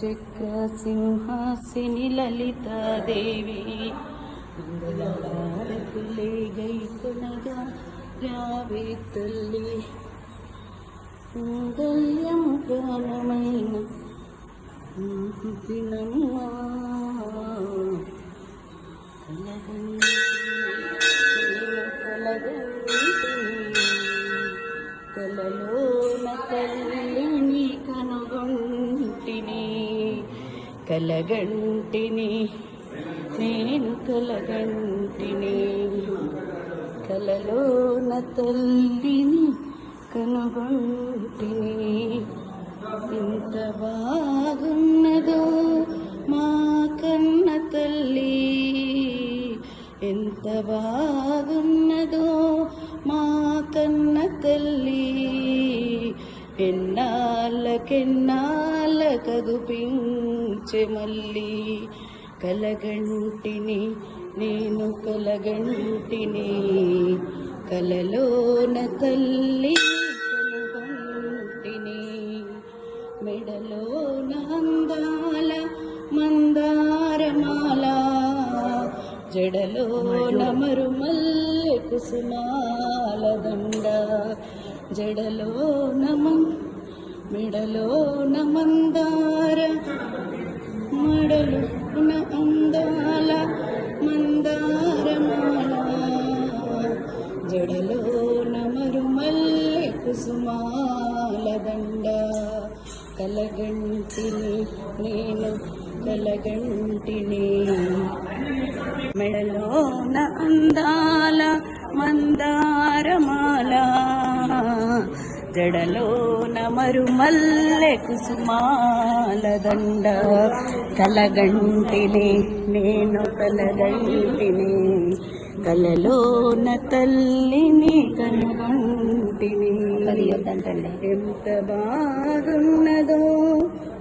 చక్ర సింహాసిని లలితాదేవి మంగళహారతులే గైకొనగా రావే తల్లి మంగళ్యం ప్రాణమైన దినమ్మా కలలోన తల్లిని కనుగొంటిని కలగంటిని నేను కలగంటిని కలలోన తల్లిని కనుగొంటిని ఎంత బాగున్నదో మా కన్న తల్లి ఎంత బాగున్నదో మా కన్న తల్లి ఎన్నాళ్ళకెన్నాళ్ళకగుపించే మళ్ళీ కలగంటిని నేను కలగంటిని కలలోన తల్లి కలగంటిని మెడలోన అందాల మందారమాల జడలోన మరుమల్లె కుసుమాల దండ జడలోన మెడలోన మందార మడలోన అందాల మందారమాల జడలోన మరుమల్లె కుసుమాల దండ కలగంటిని నేను కలగంటిని మెడలోన అందాల మందారమాల జడలోన మరుమల్లె కుసుమాల దండ కలగంటిని నేను కలగంటిని కలలోన తల్లిని కనుగొంటిని ఎంత బాగున్నదో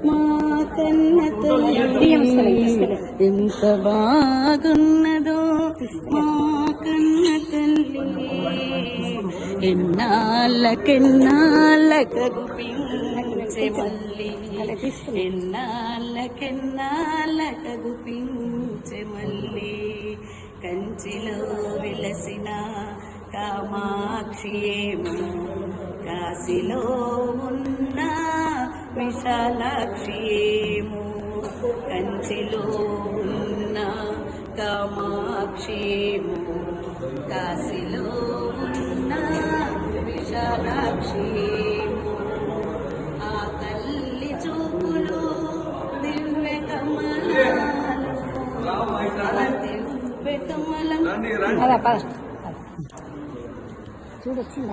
మా కన్న తల్లి ఎంత బాగున్నదో మా కన్న తల్లి ఎన్నాళ్ళకెన్నాళ్ళకగుపించే మళ్ళీ ఎన్నాళ్ళకెన్నాళ్ళకగుపించే మళ్ళీ కంచిలో విలసిన కామాక్షియేమో కాశీలో ఉన్న విశాలాక్షియేమో కంచిలో ఉన్న కామాక్షియేమో కాశీలో ఉన్న విశాలాక్షియేమో ఆ తల్లి చూపులు దివ్య కమలాలు దివ్య కమలం చూడొచ్చిందా